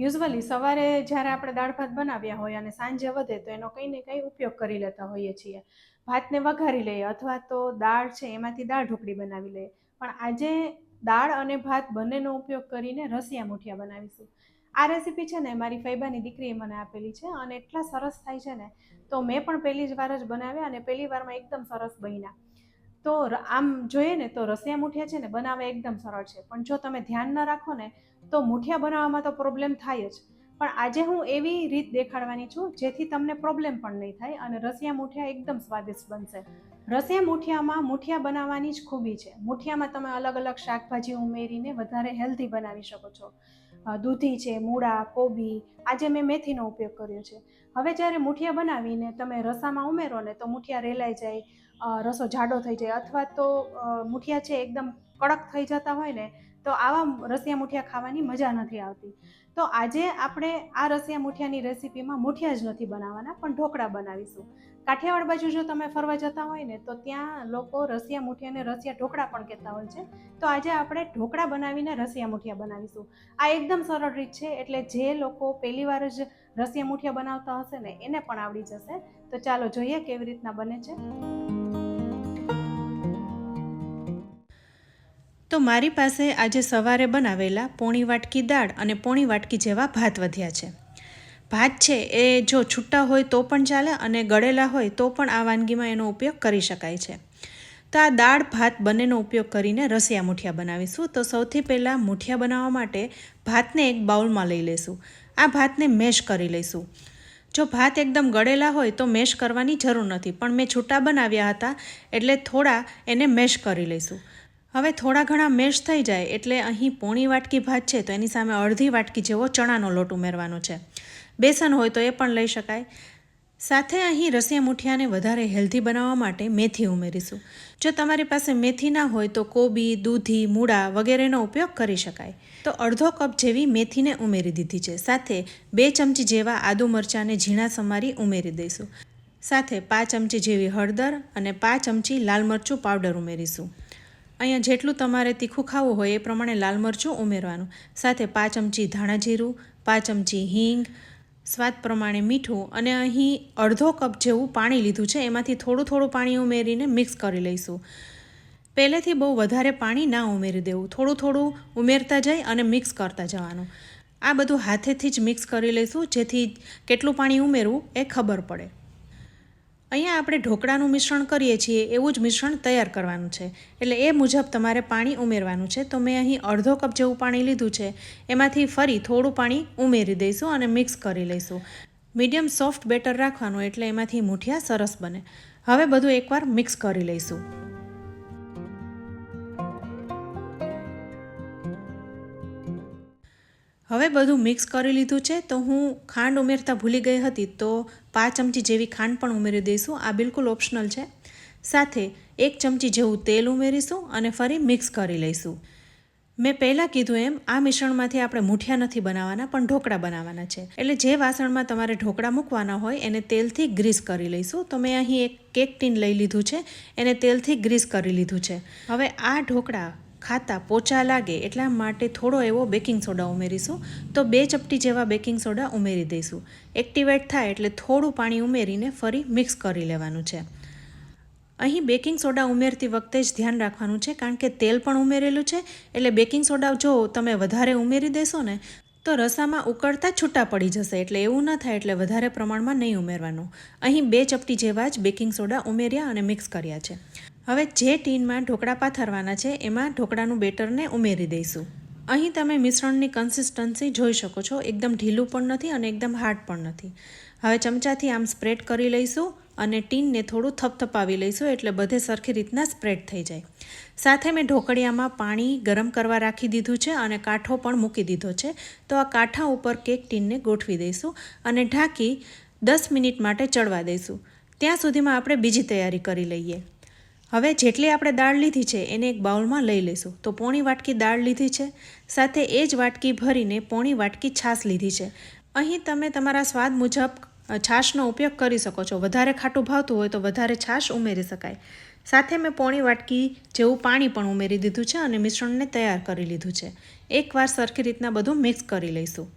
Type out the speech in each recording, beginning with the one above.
Usually સવારે જ્યારે આપણે દાળ ભાત બનાવ્યા હોય અને સાંજે વધે તો એનો કંઈ ને કંઈ ઉપયોગ કરી લેતા હોઈએ છીએ. ભાતને વઘારી લઈએ અથવા તો દાળ છે એમાંથી દાળ ઢોકળી બનાવી લઈએ. પણ આજે દાળ અને ભાત બંનેનો ઉપયોગ કરીને રસિયા મુઠિયા બનાવીશું. આ રેસીપી છે ને મારી ફૈબાની દીકરીએ મને આપેલી છે અને એટલા સરસ થાય છે ને, તો મેં પણ પહેલી જ વાર જ બનાવ્યા અને પહેલી વારમાં એકદમ સરસ બન્યા. તો આમ જોઈએ ને તો રસિયા મુઠિયા છે ને બનાવવા એકદમ સરળ છે, પણ જો તમે ધ્યાન ન રાખો ને તો મુઠિયા બનાવવામાં તો પ્રોબ્લેમ થાય જ. પણ આજે હું એવી રીત દેખાડવાની છું જેથી તમને પ્રોબ્લેમ પણ નહીં થાય અને રસિયા મુઠિયા એકદમ સ્વાદિષ્ટ બનશે. રસિયા મુઠિયામાં મુઠિયા બનાવવાની જ ખૂબી છે. મુઠિયામાં તમે અલગ અલગ શાકભાજી ઉમેરીને વધારે હેલ્ધી બનાવી શકો છો. દૂધી છે, મૂળા, કોબી, આજે મેં મેથીનો ઉપયોગ કર્યો છે. હવે જ્યારે મુઠિયા બનાવીને તમે રસામાં ઉમેરો ને તો મુઠિયા રેલાઈ જાય, રસો જાડો થઈ જાય અથવા તો મુઠિયા છે એકદમ કડક થઈ જતા હોય ને, તો આવા રસિયા મુઠિયા ખાવાની મજા નથી આવતી. તો આજે આપણે આ રસિયા મુઠિયાની રેસીપીમાં મુઠિયા જ નથી બનાવવાના પણ ઢોકળા બનાવીશું. કાઠિયાવાડ બાજુ જો તમે ફરવા જતા હોય ને તો ત્યાં લોકો રસિયા મુઠિયાને રસિયા ઢોકળા પણ કહેતા હોય છે. તો આજે આપણે ઢોકળા બનાવીને રસિયા મુઠિયા બનાવીશું. આ એકદમ સરળ રીત છે, એટલે જે લોકો પહેલી વાર જ રસિયા મુઠિયા બનાવતા હશે ને એને પણ આવડી જશે. તો ચાલો જોઈએ કેવી રીતના બને છે. તો મારી પાસે આજે સવારે બનાવેલા પોણી વાટકી દાળ અને પોણી વાટકી જેવા ભાત વધ્યા છે. ભાત છે એ જો છૂટા હોય તો પણ ચાલે અને ગળેલા હોય તો પણ આ વાનગીમાં એનો ઉપયોગ કરી શકાય છે. તો આ દાળ ભાત બંનેનો ઉપયોગ કરીને રસિયા મુઠિયા બનાવીશું. તો સૌથી પહેલાં મુઠિયા બનાવવા માટે ભાતને એક બાઉલમાં લઈ લઈશું. આ ભાતને મેશ કરી લઈશું. જો ભાત એકદમ ગળેલા હોય તો મેશ કરવાની જરૂર નથી, પણ મેં છૂટા બનાવ્યા હતા એટલે થોડા એને મેશ કરી લઈશું. હવે થોડા ઘણા મેશ થઈ જાય એટલે અહીં પોણી વાટકી ભાત છે તો એની સામે અડધી વાટકી જેવો ચણાનો લોટ ઉમેરવાનો છે. બેસન હોય તો એ પણ લઈ શકાય. સાથે અહીં રસિયા મુઠિયાને વધારે હેલ્ધી બનાવવા માટે મેથી ઉમેરીશું. જો તમારી પાસે મેથી ના હોય તો કોબી, દૂધી, મૂળા વગેરેનો ઉપયોગ કરી શકાય. તો અડધો કપ જેવી મેથીને ઉમેરી દીધી છે. સાથે 2 ચમચી જેવા આદુ મરચાંને ઝીણા સમારી ઉમેરી દઈશું. સાથે 5 ચમચી જેવી હળદર અને 5 ચમચી લાલ મરચું પાવડર ઉમેરીશું. અહીંયા જેટલું તમારે તીખું ખાવું હોય એ પ્રમાણે લાલ મરચું ઉમેરવાનું. સાથે 5 ચમચી ધાણા જીરું, 5 ચમચી હિંગ, સ્વાદ પ્રમાણે મીઠું અને અહીં અડધો કપ જેવું પાણી લીધું છે. એમાંથી થોડું થોડું પાણી ઉમેરીને મિક્સ કરી લઈશું. પહેલેથી બહુ વધારે પાણી ના ઉમેરી દેવું, થોડું થોડું ઉમેરતા જઈ અને મિક્સ કરતા જવાનું. આ બધું હાથેથી જ મિક્સ કરી લઈશું જેથી કેટલું પાણી ઉમેરવું એ ખબર પડે. અહીંયા આપણે ઢોકળાનું મિશ્રણ કરીએ છીએ એવું જ મિશ્રણ તૈયાર કરવાનું છે, એટલે એ મુજબ તમારે પાણી ઉમેરવાનું છે. તો મેં અહીં અડધો કપ જેવું પાણી લીધું છે, એમાંથી ફરી થોડું પાણી ઉમેરી દઈશું અને મિક્સ કરી લઈશું. મીડિયમ સોફ્ટ બેટર રાખવાનું એટલે એમાંથી મુઠિયા સરસ બને. હવે બધું એકવાર મિક્સ કરી લઈશું. હવે બધું મિક્સ કરી લીધું છે તો હું ખાંડ ઉમેરતા ભૂલી ગઈ હતી, તો 5 ચમચી જેવી ખાંડ પણ ઉમેરી દઈશું. આ બિલકુલ ઓપ્શનલ છે. સાથે 1 ચમચી જેવું તેલ ઉમેરીશું અને ફરી મિક્સ કરી લઈશું. મેં પહેલાં કીધું એમ આ મિશ્રણમાંથી આપણે મુઠિયા નથી બનાવવાના પણ ઢોકળા બનાવવાના છે, એટલે જે વાસણમાં તમારે ઢોકળા મૂકવાના હોય એને તેલથી ગ્રીસ કરી લઈશું. તો મેં અહીં એક કેક ટીન લઈ લીધું છે, એને તેલથી ગ્રીસ કરી લીધું છે. હવે આ ઢોકળા ખાતા પોચા લાગે એટલા માટે થોડો એવો બેકિંગ સોડા ઉમેરીશું. તો 2 ચપટી જેવા બેકિંગ સોડા ઉમેરી દઈશું. એક્ટિવેટ થાય એટલે થોડું પાણી ઉમેરીને ફરી મિક્સ કરી લેવાનું છે. અહીં બેકિંગ સોડા ઉમેરતી વખતે જ ધ્યાન રાખવાનું છે, કારણ કે તેલ પણ ઉમેરેલું છે, એટલે બેકિંગ સોડા જો તમે વધારે ઉમેરી દેશો ને તો રસામાં ઉકળતા છૂટા પડી જશે, એટલે એવું ન થાય એટલે વધારે પ્રમાણમાં નહીં ઉમેરવાનું. અહીં 2 ચપટી જેવા જ બેકિંગ સોડા ઉમેર્યા અને મિક્સ કર્યા છે. હવે જે ટીનમાં ઢોકળા પાથરવાના છે એમાં ઢોકળાનું બેટરને ઉમેરી દઈશું. અહીં તમે મિશ્રણની કન્સિસ્ટન્સી જોઈ શકો છો, એકદમ ઢીલું પણ નથી અને એકદમ હાર્ડ પણ નથી. હવે ચમચાથી આમ સ્પ્રેડ કરી લઈશું અને ટીનને થોડું થપથપાવી લઈશું એટલે બધે સરખી રીતના સ્પ્રેડ થઈ જાય. સાથે મેં ઢોકળિયામાં પાણી ગરમ કરવા રાખી દીધું છે અને કાંઠો પણ મૂકી દીધો છે. તો આ કાંઠા ઉપર કેક ટીનને ગોઠવી દઈશું અને ઢાંકી 10 મિનિટ માટે ચડવા દઈશું. ત્યાં સુધીમાં આપણે બીજી તૈયારી કરી લઈએ. હવે જેટલી આપણે દાળ લીધી છે એને એક બાઉલમાં લઈ લઈશું. તો પોણી વાટકી દાળ લીધી છે, સાથે એ જ વાટકી ભરીને પોણી વાટકી છાશ લીધી છે. અહીં તમે તમારા સ્વાદ મુજબ છાશનો ઉપયોગ કરી શકો છો. વધારે ખાટું ભાવતું હોય તો વધારે છાશ ઉમેરી શકાય. સાથે મેં પોણી વાટકી જેવું પાણી પણ ઉમેરી દીધું છે અને મિશ્રણને તૈયાર કરી લીધું છે. એકવાર સરખી રીતના બધું મિક્સ કરી લઈશું.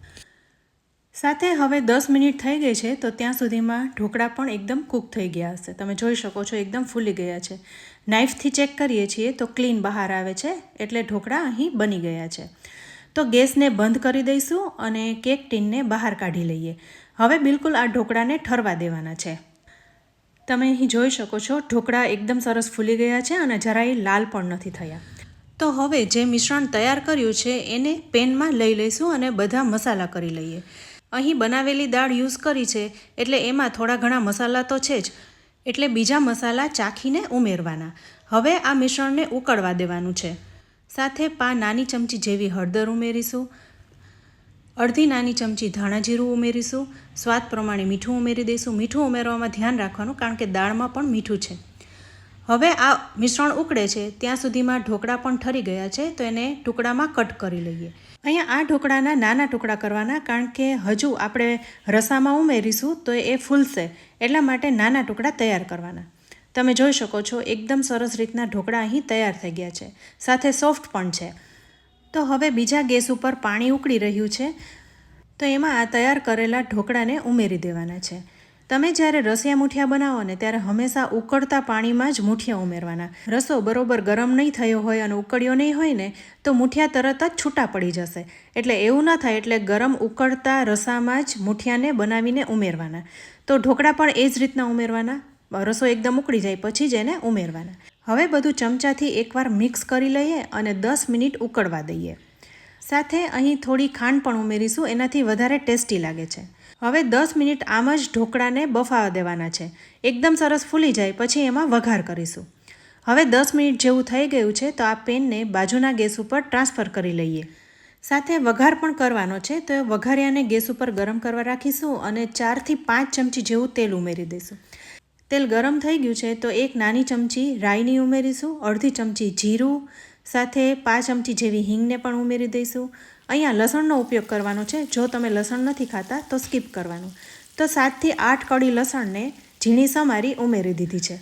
સાથે હવે 10 મિનિટ થઈ ગઈ છે તો ત્યાં સુધીમાં ઢોકળા પણ એકદમ કૂક થઈ ગયા હશે. તમે જોઈ શકો છો એકદમ ફૂલી ગયા છે. નાઇફથી ચેક કરીએ છીએ તો ક્લીન બહાર આવે છે, એટલે ઢોકળા અહીં બની ગયા છે. તો ગેસને બંધ કરી દઈશું અને કેક ટીનને બહાર કાઢી લઈએ. હવે બિલકુલ આ ઢોકળાને ઠરવા દેવાના છે. તમે અહીં જોઈ શકો છો ઢોકળા એકદમ સરસ ફૂલી ગયા છે અને જરાય લાલ પણ નથી થયા. તો હવે જે મિશ્રણ તૈયાર કર્યું છે એને પેનમાં લઈ લઈશું અને બધા મસાલા કરી લઈએ. અહીં બનાવેલી દાળ યુઝ કરી છે એટલે એમાં થોડા ઘણા મસાલા તો છે જ, એટલે બીજા મસાલા ચાખીને ઉમેરવાના. હવે આ મિશ્રણને ઉકળવા દેવાનું છે. સાથે નાની ચમચી જેવી હળદર ઉમેરીશું, અડધી નાની ચમચી ધાણા જીરું ઉમેરીશું, સ્વાદ પ્રમાણે મીઠું ઉમેરી દઈશું. મીઠું ઉમેરવામાં ધ્યાન રાખવાનું કારણ કે દાળમાં પણ મીઠું છે. હવે આ મિશ્રણ ઉકળે છે ત્યાં સુધીમાં ઢોકળા પણ ઠરી ગયા છે, તો એને ટુકડામાં કટ કરી લઈએ. અહીંયા આ ઢોકળાના નાના ટુકડા કરવાના કારણ કે હજુ આપણે રસામાં ઉમેરીશું તો એ ફૂલશે, એટલા માટે નાના ટુકડા તૈયાર કરવાના. તમે જોઈ શકો છો એકદમ સરસ રીતના ઢોકળા અહીં તૈયાર થઈ ગયા છે, સાથે સોફ્ટ પણ છે. તો હવે બીજા ગેસ ઉપર પાણી ઉકળી રહ્યું છે, તો એમાં આ તૈયાર કરેલા ઢોકળાને ઉમેરી દેવાના છે. તમે જ્યારે રસિયા મૂઠિયા બનાવો ને ત્યારે હંમેશા ઉકળતા પાણીમાં જ મૂઠિયા ઉમેરવાના. રસો બરોબર ગરમ નહીં થયો હોય અને ઉકળ્યો નહીં હોય ને તો મૂઠિયા તરત જ છૂટા પડી જશે. એટલે એવું ન થાય, એટલે ગરમ ઉકળતા રસામાં જ મૂઠિયાને બનાવીને ઉમેરવાના. તો ઢોકળા પણ એ જ રીતના ઉમેરવાના. રસો એકદમ ઉકળી જાય પછી જ એને ઉમેરવાના. હવે બધું ચમચાથી એકવાર મિક્સ કરી લઈએ અને 10 મિનિટ ઉકળવા દઈએ. સાથે અહીં થોડી ખાંડ પણ ઉમેરીશું, એનાથી વધારે ટેસ્ટી લાગે છે. હવે 10 મિનિટ આમ જ ઢોકળાને બફાવા દેવાના છે. એકદમ સરસ ફૂલી જાય પછી એમાં વઘાર કરીશું. હવે 10 મિનિટ જેવું થઈ ગયું છે તો આ પેનને બાજુના ગેસ ઉપર ટ્રાન્સફર કરી લઈએ. સાથે વઘાર પણ કરવાનો છે, તો એ વઘારિયાને ગેસ ઉપર ગરમ કરવા રાખીશું અને 4થી 5 ચમચી જેવું તેલ ઉમેરી દઈશું. તેલ ગરમ થઈ ગયું છે તો એક નાની ચમચી રાઈની ઉમેરીશું, અડધી ચમચી જીરું, સાથે 5 ચમચી જેવી હિંગને પણ ઉમેરી દઈશું. અહીંયા લસણનો ઉપયોગ કરવાનો છે, જો તમે લસણ નથી ખાતા તો સ્કીપ કરવાનું. તો 7થી 8 કળી લસણને ઝીણી સમારી ઉમેરી દીધી છે.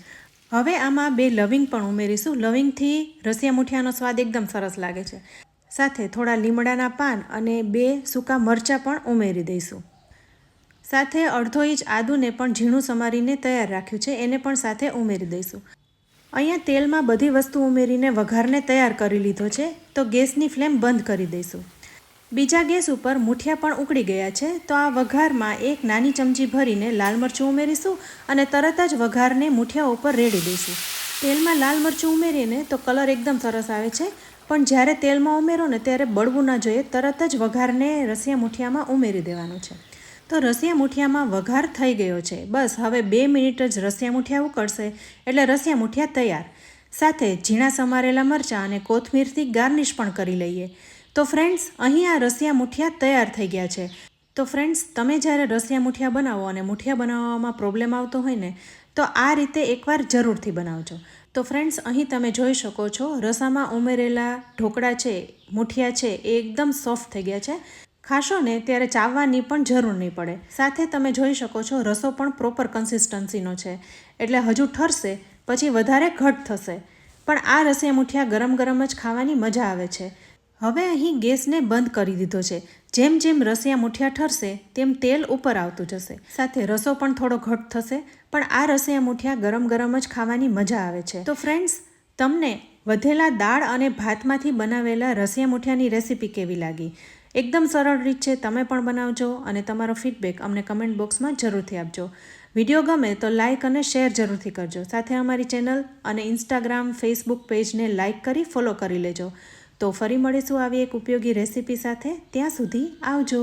હવે આમાં 2 લવિંગ પણ ઉમેરીશું. લવિંગથી રસિયા મૂઠિયાનો સ્વાદ એકદમ સરસ લાગે છે. સાથે થોડા લીમડાના પાન અને 2 સૂકા મરચાં પણ ઉમેરી દઈશું. સાથે અડધો ઇંચ આદુને પણ ઝીણું સમારીને તૈયાર રાખ્યું છે, એને પણ સાથે ઉમેરી દઈશું. અહીંયા તેલમાં બધી વસ્તુ ઉમેરીને વઘારને તૈયાર કરી લીધો છે, તો ગેસની ફ્લેમ બંધ કરી દઈશું. બીજા ગેસ ઉપર મૂઠિયા પણ ઉકળી ગયા છે, તો આ વઘારમાં એક નાની ચમચી ભરીને લાલ મરચું ઉમેરીશું અને તરત જ વઘારને મૂઠિયા ઉપર રેડી દઈશું. તેલમાં લાલ મરચું ઉમેરીને તો કલર એકદમ સરસ આવે છે, પણ જ્યારે તેલમાં ઉમેરો ને ત્યારે બળવું ન જોઈએ. તરત જ વઘારને રસિયા મૂઠિયામાં ઉમેરી દેવાનું છે. તો રસિયા મૂઠિયામાં વઘાર થઈ ગયો છે. બસ હવે 2 મિનિટ જ રસિયા મૂઠિયા ઉકળશે એટલે રસિયા મૂઠિયા તૈયાર. સાથે ઝીણા સમારેલા મરચાં અને કોથમીરથી ગાર્નિશ પણ કરી લઈએ. તો ફ્રેન્ડ્સ, અહીં આ રસિયા મૂઠિયા તૈયાર થઈ ગયા છે. તો ફ્રેન્ડ્સ, તમે જ્યારે રસિયા મૂઠિયા બનાવો અને મૂઠિયા બનાવવામાં પ્રોબ્લેમ આવતો હોય ને તો આ રીતે એકવાર જરૂરથી બનાવજો. તો ફ્રેન્ડ્સ, અહીં તમે જોઈ શકો છો રસામાં ઉમેરેલા ઢોકળા છે, મૂઠિયા છે, એ એકદમ સોફ્ટ થઈ ગયા છે. ખાશો ને ત્યારે ચાવવાની પણ જરૂર નહીં પડે. સાથે તમે જોઈ શકો છો રસો પણ પ્રોપર કન્સિસ્ટન્સીનો છે, એટલે હજુ ઠરશે પછી વધારે ઘટ થશે. પણ આ રસિયા મૂઠિયા ગરમ ગરમ જ ખાવાની મજા આવે છે. હવે અહીં ગેસને બંધ કરી દીધો છે. જેમ જેમ રસિયા મૂઠિયા ઠરશે તેમ તેલ ઉપર આવતું જશે. સાથે રસો પણ થોડો ઘટ થશે, પણ આ રસિયા મૂઠિયા ગરમ ગરમ જ ખાવાની મજા આવે છે. તો ફ્રેન્ડ્સ, તમને વધેલા દાળ અને ભાતમાંથી બનાવેલા રસિયા મૂઠિયાની રેસીપી કેવી લાગી? એકદમ સરળ રીત છે, તમે પણ બનાવજો અને તમારો ફીડબેક અમને કમેન્ટ બોક્સમાં જરૂરથી આપજો. વિડીયો ગમે તો લાઇક અને શેર જરૂરથી કરજો. સાથે અમારી ચેનલ અને ઇન્સ્ટાગ્રામ, ફેસબુક પેજને લાઇક કરી ફોલો કરી લેજો. તો ફરી મળીશું આવી એક ઉપયોગી રેસીપી સાથે. ત્યાં સુધી આવજો.